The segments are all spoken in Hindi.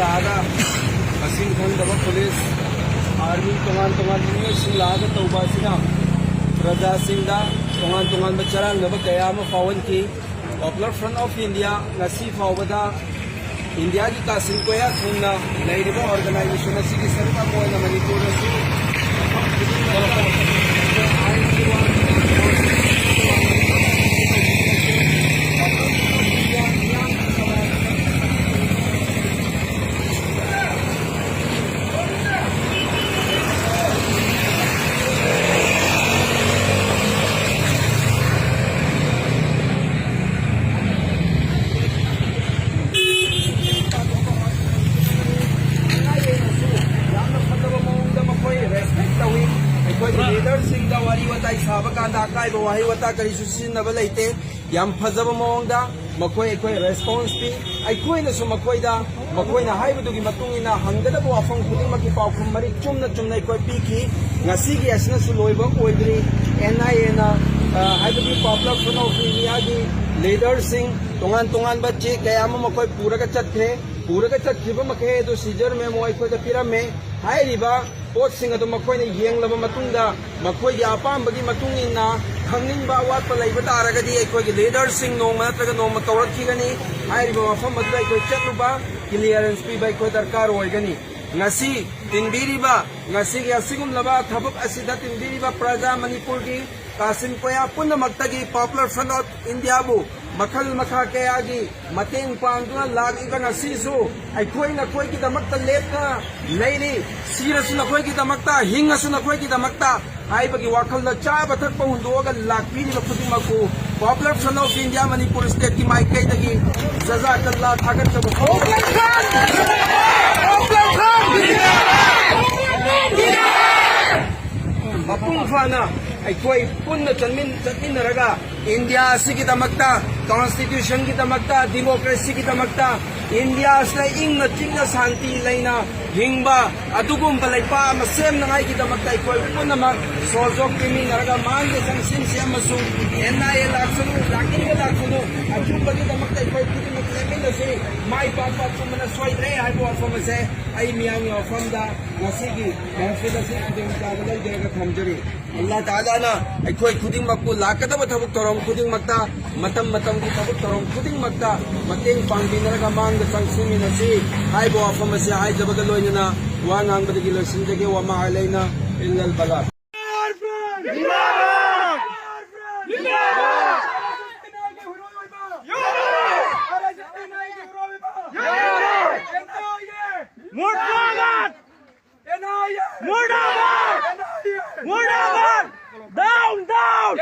लागा मसिंग खंडब पुलिस आर्मी तोान तोान लागा तौबसिना प्रजा तोान तोान चरांगब कया फावन की पॉपुलर फ्रंट ऑफ इंडिया फावदा इंडिया की कासिन कोया थूना ऑर्गेनाइजेशन की सरुक मणिपुर लीडर वारी वाई साब कांदा अकायब वही वता कई सिजनब लेते याम फजब मौंगदा मखोय रेस्पॉन्स पी अखोइनसु मखोयदा मखोयना हाइबदुगी मतुंगिना हंगदब वाफम खुदिमकी पाउखुम मरी चुमना चुमना अखोय पीखी ngasiगी असनसु लोइबा ओइद्री एनआईए ना हाइबदुगी पॉपुलर फ्रंट ऑफ इंडिया की लीडर सिंह तोंगान तोंगान बच्चे कयाम मखोय पूरगा चतखे पूरगा चतखिबा मखे दो सीजर में मोय खोदा पिरामे हाइरिबा पोट सिंह अदु मखोयना येंगलबा मतुंगदा मखोयगी अपामबगी मतुंगिना खंगनिंबा वाटपा लैबा तारगदी अखोयगी लीडर सिंह नोंग नत्रगा नोंग कौरखिगनी हाइरिबा मफम अदु अखोय चतलुबा क्लियरेंस पीबा अखोय दरकार होइगनी ngasi tinbiriba ngasi gi asigumlaba thabuk asida tinbiriba praja manipur gi kasim koya punamakta gi popular front of india bu makhal makha kaya gi mateng pangduna lagiba ngasi su aikoi na koi gi damakta lepna leini sirasu na koi gi damakta hingasu na koi gi damakta haibagi wakhal na chaba thakpa hundoga lakpini na khudimako popular front of india manipur state ki maikai dagi jazakallah thagat tabu मपुंग फाना अखोई पुन्न चलमिनरगा इंडिया की दमकता कॉन्स्टिट्यूशन की दमकता डेमोक्रेसी की दमकता इंडिया से इंग चिंग शांति लेना हिंबा अदुगुम बलैपा मसेम नंगाई की दमकता अखोई पुन्नमक सोजोक पिमिनरगा मांगे संगसिन सेमसु एनआईए लाक्सनु लाकिंग लाक्सनु अजुबगी दमकता अखोई पुन्नमक लेमिनसे माई पापा चुमना सोइद्रे हाइबो अफमसे आई मियांग अफमदा ngasiगी महफिलसे अदिमतागलै देगा थमजरी अल्लाह ताला ना अखोई खुदिंगमकु लाकदब थबुक तोरम खुदिंगमकता मतम मतम की थबुक तोरम खुदिंगमकता मतेंग पांगबिनरगा मांग संगसिमिनसी हाइबो अफमसे हाइ जबगा लोइना वा ngangbदगी लोसिनजगे वा मा आइलेना इल्लल बला Murdabat! Down! Down!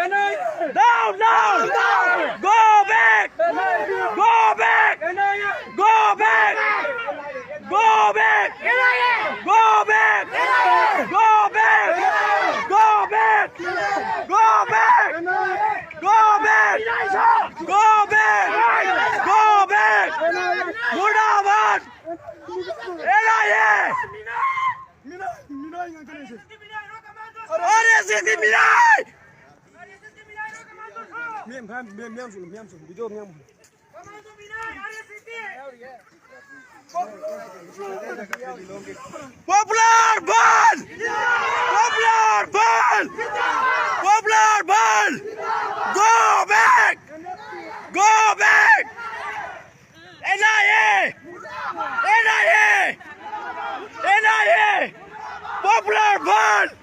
Go back! Go back! Go back! Go back! Go back! Go back! Go back! Go back! Go back! Go back! Go back! Murdabat! RST Mirai! Popular Band! Popular Band! Popular Band! Go back! Go back! NIA! NIA! NIA! Popular Band!